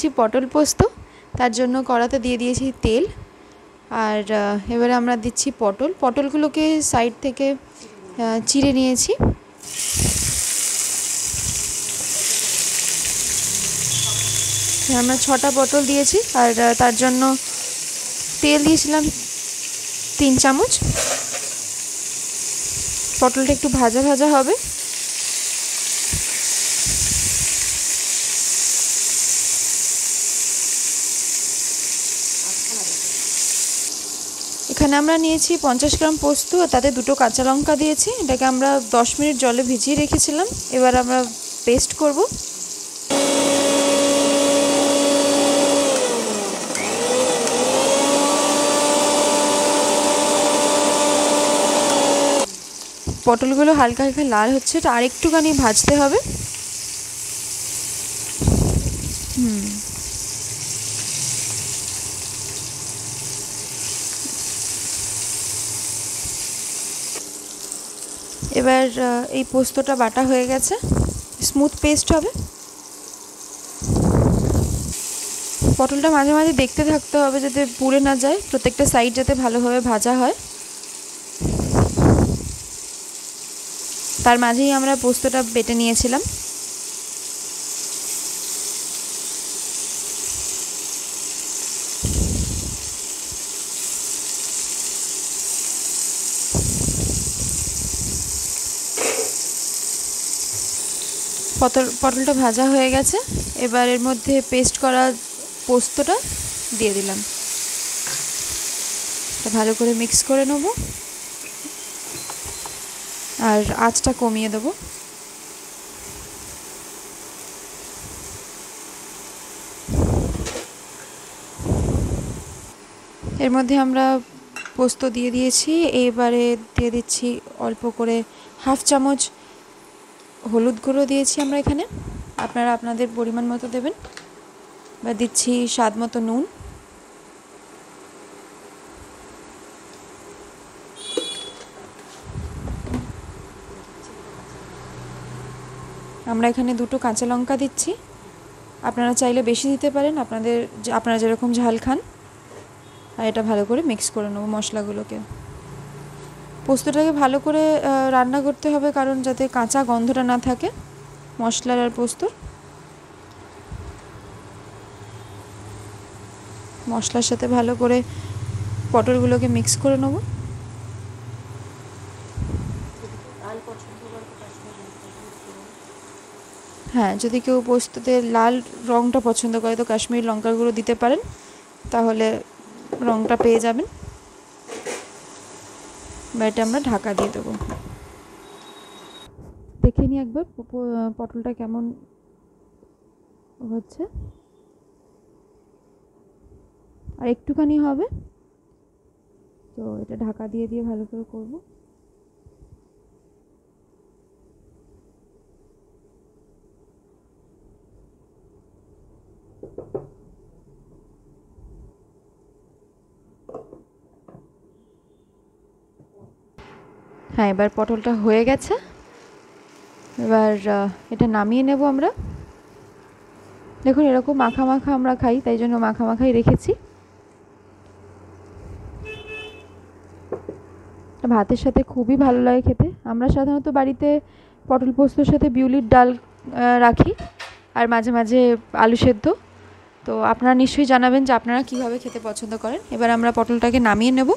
দিচ্ছি পটল পোস্ত। তার জন্য কড়াতে দিয়ে দিয়েছি তেল। আর এবারে আমরা দিচ্ছি পটলগুলোকে সাইড থেকে চিড়ে নিয়েছি। আমরা 6টা পটল দিয়েছি। আর তার জন্য তেল দিয়েছিলাম 3 চামচ। পটলটা একটু ভাজা ভাজা হবে। এখানে আমরা নিয়েছি 50 গ্রাম পোস্ত, তাতে 2টো কাঁচা লঙ্কা দিয়েছি। এটাকে আমরা 10 মিনিট জলে ভিজিয়ে রেখেছিলাম। এবার আমরা পেস্ট করব। পটলগুলো হালকা হালকা লাল হচ্ছে, এটা আর একটুখানি ভাজতে হবে। এবার এই পোস্তটা বাটা হয়ে গেছে, স্মুথ পেস্ট হবে। পটলটা মাঝে মাঝে দেখতে থাকতে হবে যাতে পুড়ে না যায়, প্রত্যেকটা সাইড যাতে ভালোভাবে ভাজা হয়। তার মাঝেই আমরা পোস্তটা বেটে নিয়েছিলাম। পটলটা ভাজা হয়ে গেছে। এবার এর মধ্যে পেস্ট করা পোস্তটা দিয়ে দিলাম। ভালো করে মিক্স করে নেব আর আঁচটা কমিয়ে দেব। এর মধ্যে আমরা পোস্ত দিয়ে দিয়েছি। এবারে দিয়ে দিচ্ছি অল্প করে হাফ চামচ হলুদ গুঁড়ো দিয়েছি আমরা এখানে, আপনারা আপনাদের পরিমাণ মতো দেবেন। বা দিচ্ছি স্বাদ মতো নুন। আমরা এখানে 2টো কাঁচা লঙ্কা দিচ্ছি, আপনারা চাইলে বেশি দিতে পারেন, আপনারা যেরকম ঝাল খান। আর এটা ভালো করে মিক্স করে নেব মশলাগুলোকে। পোস্তটাকে ভালো করে রান্না করতে হবে, কারণ যাতে কাঁচা গন্ধটা না থাকে মশলার আর পোস্তর। মশলার সাথে ভালো করে পটলগুলোকে মিক্স করে নেব। হ্যাঁ, যদি কেউ পোস্ততে লাল রঙটা পছন্দ করে তো কাশ্মীরি লঙ্কার গুঁড়ো দিতে পারেন, তাহলে রঙটা পেয়ে যাবেন। বা এটা আমরা ঢাকা দিয়ে দেবো। দেখে নিই একবার পটলটা কেমন হচ্ছে। আর একটুখানি হবে, তো এটা ঢাকা দিয়ে দিয়ে ভালো করে করব। হ্যাঁ, এবার পটলটা হয়ে গেছে। এবার এটা নামিয়ে নেব আমরা। দেখুন এরকম মাখা মাখা আমরা খাই, তাই জন্য মাখা মাখাই রেখেছি। ভাতের সাথে খুবই ভালো লাগে খেতে। আমরা সাধারণত বাড়িতে পটল পোস্তর সাথে বিউলির ডাল রাখি, আর মাঝে মাঝে আলু সেদ্ধ। তো আপনারা নিশ্চয়ই জানাবেন যে আপনারা কীভাবে খেতে পছন্দ করেন। এবার আমরা পটলটাকে নামিয়ে নেব।